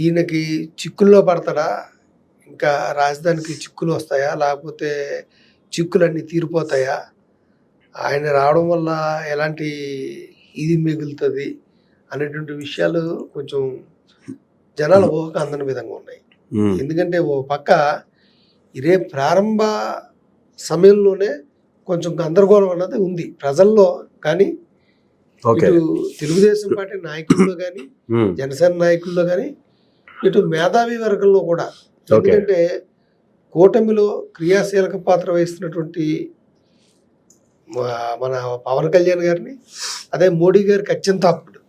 ఈయనకి చిక్కుల్లో పడతాడా? ఇంకా రాజధానికి చిక్కులు వస్తాయా? లేకపోతే చిక్కులన్నీ తీరిపోతాయా? ఆయన రావడం వల్ల ఎలాంటి ఇది మిగులుతుంది అనేటువంటి విషయాలు కొంచెం జనాల ఊహకు అందని విధంగా ఉన్నాయి. ఎందుకంటే ఓ పక్క ఇదే ప్రారంభ సమయంలోనే కొంచెం గందరగోళం అన్నది ఉంది ప్రజల్లో. కానీ ఇటు తెలుగుదేశం పార్టీ నాయకుల్లో కానీ, జనసేన నాయకుల్లో కానీ, ఇటు మేధావి వర్గంలో కూడా. ఎందుకంటే కూటమిలో క్రియాశీలక పాత్ర వహిస్తున్నటువంటి మన పవన్ కళ్యాణ్ గారిని, అదే మోడీ గారికి అత్యంత ఆప్తుడు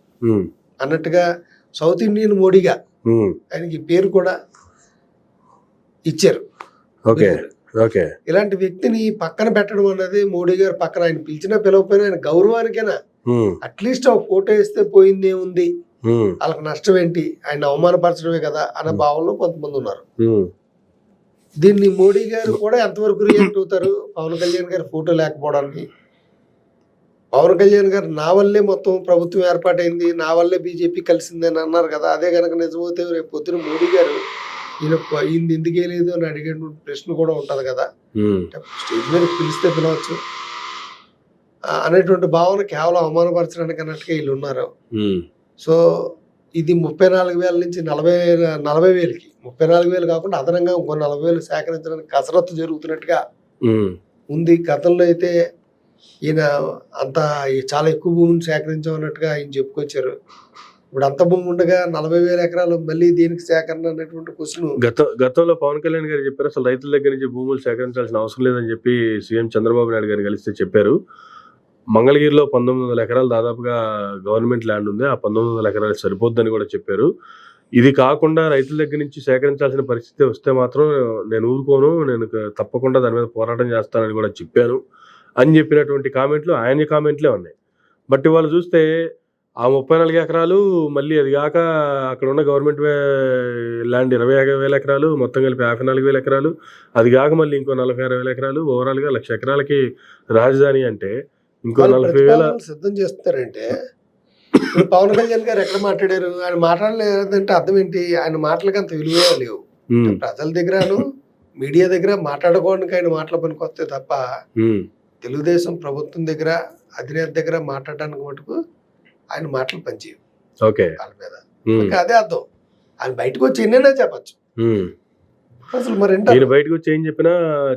అన్నట్టుగా సౌత్ ఇండియన్ మోడీగా ఆయనకి పేరు కూడా ఇచ్చారు. ఇలాంటి వ్యక్తిని పక్కన పెట్టడం అన్నది మోడీ గారు పక్కన ఆయన పిలిచినా పిలవకపోయినా ఆయన గౌరవానికైనా అట్లీస్ట్ ఒక ఫోటో వేస్తే పోయిందే ఉంది, వాళ్ళకి నష్టం ఏంటి, ఆయన అవమానపరచడమే కదా అన్న భావంలో కొంతమంది ఉన్నారు. దీన్ని మోడీ గారు కూడా ఎంతవరకు రియాక్ట్ అవుతారు? పవన్ కళ్యాణ్ గారి ఫోటో లేకపోవడానికి. పవన్ కళ్యాణ్ గారు నా వల్లే మొత్తం ప్రభుత్వం ఏర్పాటైంది, నా వల్లే బీజేపీ కలిసిందని అన్నారు కదా. అదే కనుక నిజమైతే రేపు పొద్దున మోడీ గారు ఈయన ఎందుకు వేయలేదు అని అడిగే ప్రశ్న కూడా ఉంటది కదా. స్టేజ్ మీద పిలిస్తే పిలవచ్చు అనేటువంటి భావన కేవలం అవమానపరచడానికి అన్నట్టుగా వీళ్ళు ఉన్నారు. సో ఇది 34,000 నుంచి 40,000కి 34,000 కాకుండా అదనంగా ఇంకో 40,000 సేకరించడానికి కసరత్తు జరుగుతున్నట్టుగా ఉంది. గతంలో అయితే ఈయన అంత చాలా ఎక్కువ భూమిని సేకరించామన్నట్టుగా ఆయన చెప్పుకొచ్చారు. ఇప్పుడు అంత భూమి ఉండగా 40,000 ఎకరాలు మళ్ళీ దేనికి సేకరణ అనేటువంటి క్వశ్చన్ గతంలో పవన్ కళ్యాణ్ గారు చెప్పారు. అసలు రైతుల దగ్గర నుంచి భూములు సేకరించాల్సిన అవసరం లేదని చెప్పి సీఎం చంద్రబాబు నాయుడు గారు కలిస్తే చెప్పారు. మంగళగిరిలో 1900 ఎకరాలు దాదాపుగా గవర్నమెంట్ ల్యాండ్ ఉంది, ఆ 1900 ఎకరాలు సరిపోద్దని కూడా చెప్పారు. ఇది కాకుండా రైతుల దగ్గర నుంచి సేకరించాల్సిన పరిస్థితి వస్తే మాత్రం నేను ఊరుకోను, నేను తప్పకుండా దాని మీద పోరాటం చేస్తానని కూడా చెప్పాను అని చెప్పినటువంటి కామెంట్లు ఆయన కామెంట్లే ఉన్నాయి. బట్ ఇవాళ చూస్తే ఆ 34 ఎకరాలు మళ్ళీ అది కాక అక్కడ ఉన్న గవర్నమెంట్ ల్యాండ్ 20,000 ఎకరాలు, మొత్తం కలిపి 54,000 ఎకరాలు, అది కాక మళ్ళీ ఇంకో 46,000 ఎకరాలు, ఓవరాల్గా 1,00,000 ఎకరాలకి రాజధాని అంటే ఇంకో 40,000 సిద్ధం చేస్తారంటే. పవన్ కళ్యాణ్ గారు ఎక్కడ మాట్లాడారు? ఆయన మాట్లాడలేదంటే అర్థం ఏంటి? ఆయన మాటలకి అంత విలువ లేవు. ప్రజల దగ్గరను మీడియా దగ్గర మాట్లాడుకోవడానికి ఆయన మాటల పనికి వస్తే తప్ప తెలుగుదేశం ప్రభుత్వం దగ్గర అధినేత దగ్గర మాట్లాడడానికి మటుకు ఆయన మాటలు పనిచేయవు వాళ్ళ మీద. ఇంకా అదే అర్థం. ఆయన బయటకు వచ్చి ఎన్నైనా చెప్పచ్చు. అసలు మరి బయటకు వచ్చి ఏం చెప్పినా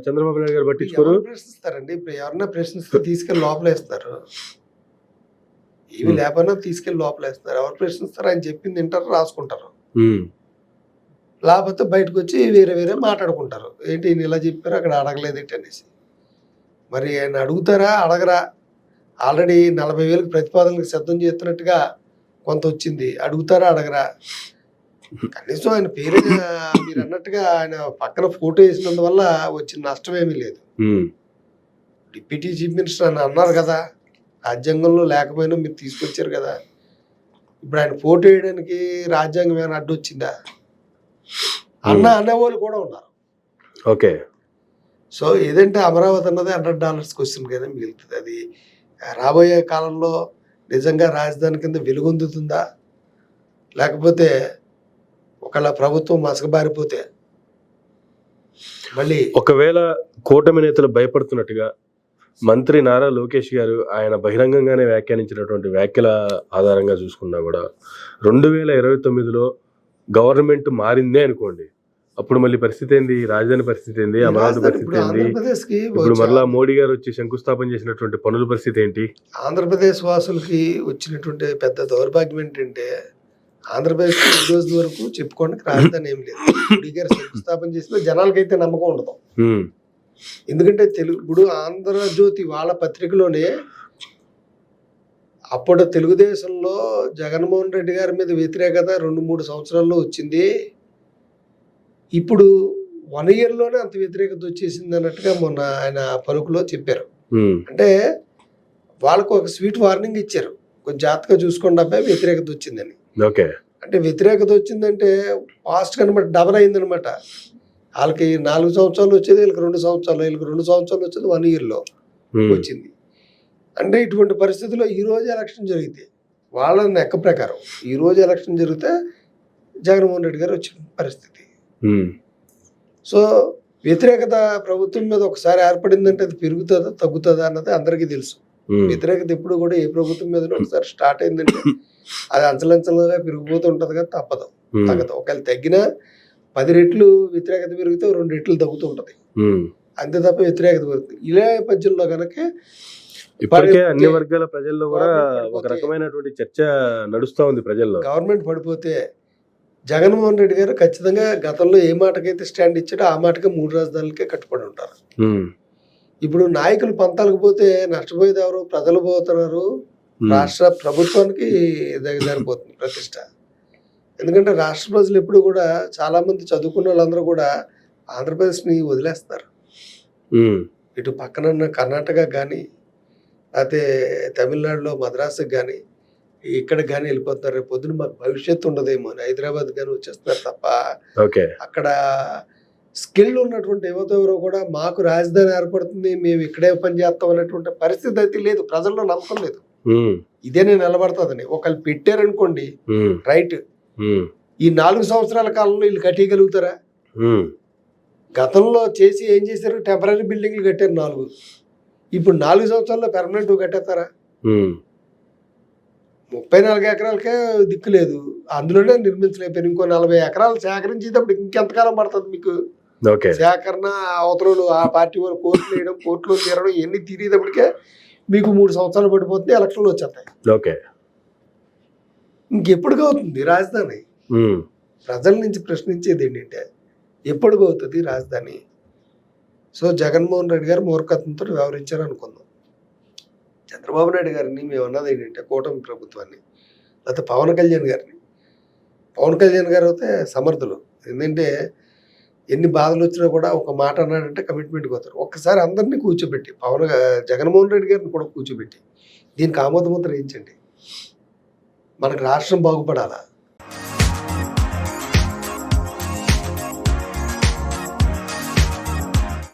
చంద్రబాబు నాయుడు గారు పట్టించుకోరు. ప్రశ్నిస్తారండి. ఇప్పుడు ఎవరన్నా ప్రశ్నిస్తే తీసుకెళ్లి లోపలేస్తారు, ఏమి లేకపోయినా తీసుకెళ్లి లోపలేస్తారు. ఎవరు ప్రశ్నిస్తారు? ఆయన చెప్పింది వింటారు, రాసుకుంటారు. లేకపోతే బయటకు వచ్చి వేరే మాట్లాడుకుంటారు. ఏంటి ఈయన ఇలా చెప్పారు, అక్కడ అడగలేదు ఏంటి అనేసి. మరి ఆయన అడుగుతారా, అడగరా? ఆల్రెడీ 40,000 ప్రతిపాదనలకు సిద్ధం చేస్తున్నట్టుగా కొంత వచ్చింది. అడుగుతారా, అడగరా? కనీసం ఆయన పేరు మీరు అన్నట్టుగా ఆయన పక్కన ఫోటో వేసినందువల్ల వచ్చిన నష్టం ఏమీ లేదు. డిప్యూటీ చీఫ్ మినిస్టర్ అని అన్నారు కదా, రాజ్యాంగంలో లేకపోయినా మీరు తీసుకొచ్చారు కదా. ఇప్పుడు ఆయన ఫోటో వేయడానికి రాజ్యాంగం ఏమైనా అడ్డు వచ్చిందా? అనేవాళ్ళు కూడా ఉన్నారు. సో ఏదంటే అమరావతి అన్నది $100 క్వశ్చన్ కదా మిగులుతుంది. అది రాబోయే కాలంలో నిజంగా రాజధాని కింద వెలుగొందుతుందా, లేకపోతే ఒకవేళ ప్రభుత్వం మసకబారిపోతే మళ్ళీ ఒకవేళ కూటమి నేతలు భయపడుతున్నట్టుగా మంత్రి నారా లోకేష్ గారు ఆయన బహిరంగంగానే వ్యాఖ్యానించినటువంటి వ్యాఖ్యల ఆధారంగా చూసుకున్నా కూడా 2029లో గవర్నమెంట్ మారిందే అనుకోండి, అప్పుడు మళ్ళీ పరిస్థితి ఏంది? రాజధాని పరిస్థితి ఏంది? అమరావతి పరిస్థితి ఏంది? ఇప్పుడు మరలా మోడీ గారు వచ్చి శంకుస్థాపన చేసినటువంటి పనుల పరిస్థితి ఏంటి? ఆంధ్రప్రదేశ్ వాసులకి వచ్చినటువంటి పెద్ద దౌర్భాగ్యం ఏంటంటే, ఆంధ్రప్రదేశ్ ఈ రోజు వరకు చెప్పుకోవడానికి రాజధాని ఏం లేదు. మోడీ గారు శంకుస్థాపన చేసిన జనాలకైతే నమ్మకం ఉండదు. ఎందుకంటే ఇప్పుడు ఆంధ్రజ్యోతి వాళ్ళ పత్రికలోనే అప్పుడు తెలుగుదేశంలో జగన్మోహన్ రెడ్డి గారి మీద వ్యతిరేకత 2-3 సంవత్సరాల్లో వచ్చింది, ఇప్పుడు 1 yearలోనే అంత వ్యతిరేకత వచ్చేసింది అన్నట్టుగా మొన్న ఆయన పలుకులో చెప్పారు. అంటే వాళ్ళకు ఒక స్వీట్ వార్నింగ్ ఇచ్చారు, కొంచెం జాగ్రత్తగా చూసుకోండి అబ్బాయి వ్యతిరేకత వచ్చిందని. అంటే వ్యతిరేకత వచ్చిందంటే ఫాస్ట్ కనమాట డబల్ అయిందనమాట. వాళ్ళకి 4 సంవత్సరాలు వచ్చేది, వీళ్ళకి 2 సంవత్సరాలు, వీళ్ళకి 2 సంవత్సరాలు వచ్చేది 1 yearలో వచ్చింది. అంటే ఇటువంటి పరిస్థితుల్లో ఈ రోజు ఎలక్షన్ జరిగితే వాళ్ళ లెక్క ప్రకారం ఈ రోజు ఎలక్షన్ జరిగితే జగన్మోహన్ రెడ్డి గారు వచ్చిన పరిస్థితి. ఉమ్, సో వ్యతిరేకత ప్రభుత్వం మీద ఒకసారి ఏర్పడిందంటే అది పెరుగుతుందా తగ్గుతుందా అన్నది అందరికీ తెలుసు. ఉమ్, వ్యతిరేకత ఎప్పుడు కూడా ఏ ప్రభుత్వం మీద ఒకసారి స్టార్ట్ అయిందంటే అది అంచలంచలుగా పెరిగిపోతూ ఉంటది కదా, తప్పదు, ఉమ్, తగ్గదు. ఒకవేళ తగ్గినా 10 రెట్లు వ్యతిరేకత పెరిగితే 2 రెట్లు తగ్గుతూ ఉంటది, ఉమ్. అంతే తప్ప వ్యతిరేకత పెరుగుతుంది. ఇలా నేపథ్యంలో కనుక ఇప్పటికే అన్ని వర్గాల ప్రజల్లో కూడా ఒక రకమైనటువంటి చర్చ నడుస్తా ఉంది ప్రజల్లో. గవర్నమెంట్ పడిపోతే జగన్మోహన్ రెడ్డి గారు ఖచ్చితంగా గతంలో ఏ మాటకైతే స్టాండ్ ఇచ్చాడో ఆ మాటకే 3 రాజధానులకే కట్టుబడి ఉంటారు. ఉమ్, ఇప్పుడు నాయకులు పంతాలకు పోతే నష్టపోయేది ఎవరు? ప్రజలు పోతున్నారు, రాష్ట్ర ప్రభుత్వానికి సరిపోతుంది ప్రతిష్ట. ఎందుకంటే రాష్ట్ర ప్రజలు ఎప్పుడు కూడా చాలా మంది చదువుకున్న వాళ్ళందరూ కూడా ఆంధ్రప్రదేశ్ని వదిలేస్తారు. ఉమ్, ఇటు పక్కన కర్ణాటక కానీ లేకపోతే తమిళనాడులో మద్రాసుకి కానీ ఇక్కడికి కానీ వెళ్ళిపోతున్నారు. రేపు పొద్దున మాకు భవిష్యత్తు ఉండదేమో అని హైదరాబాద్ కానీ వచ్చేస్తున్నారు తప్ప ఓకే. అక్కడ స్కిల్ ఉన్నటువంటి ఎవరో కూడా మాకు రాజధాని ఏర్పడుతుంది, మేము ఇక్కడే పని చేస్తాం అనేటువంటి పరిస్థితి అయితే లేదు. ప్రజల్లో నమ్మకం లేదు. ఉమ్, ఇదే నేను నిలబడుతుందని ఒకళ్ళు పెట్టారనుకోండి, ఉమ్, రైట్, ఉమ్, ఈ 4 సంవత్సరాల కాలంలో వీళ్ళు కట్టేయగలుగుతారా? ఉమ్, గతంలో చేసి ఏం చేశారు? టెంపరీ బిల్డింగ్లు కట్టారు 4. ఇప్పుడు 4 సంవత్సరాల్లో పెర్మనెంట్ కట్టేస్తారా? ఉమ్, 34 ఎకరాలకే దిక్కు లేదు, అందులోనే నిర్మించలేకపోయారు. ఇంకో 40 ఎకరాలు సేకరించేటప్పుడు ఇంకెంతకాలం పడుతుంది మీకు? ఓకే. సేకరణ అవతలు ఆ పార్టీ వాళ్ళు కోర్టులు వేయడం, కోర్టులో తీరడం, ఇవన్నీ తీరేటప్పటికే మీకు 3 సంవత్సరాలు పడిపోతుంది, ఎలక్షన్లు వచ్చేస్తాయి. ఓకే. ఇంకెప్పుడుగవుతుంది రాజధాని? ఉమ్, ప్రజల నుంచి ప్రశ్నించేది ఏంటంటే ఎప్పుడుగవుతుంది రాజధాని? సో జగన్మోహన్ రెడ్డి గారు మూర్ఖత్వంతో వ్యవహరించారు అనుకుందాం. చంద్రబాబు నాయుడు గారిని మేము అన్నది ఏంటంటే కూటమి ప్రభుత్వాన్ని, లేకపోతే పవన్ కళ్యాణ్ గారిని. పవన్ కళ్యాణ్ గారు అయితే సమర్థులు. ఎందుకంటే ఎన్ని బాధలు వచ్చినా కూడా ఒక మాట అన్నాడంటే కమిట్మెంట్కి పోతారు. ఒక్కసారి అందరినీ కూర్చోబెట్టి జగన్మోహన్ రెడ్డి గారిని కూడా కూర్చోబెట్టి దీనికి ఆమోదముద్ర వేయించండి. మనకు రాష్ట్రం బాగుపడాలా?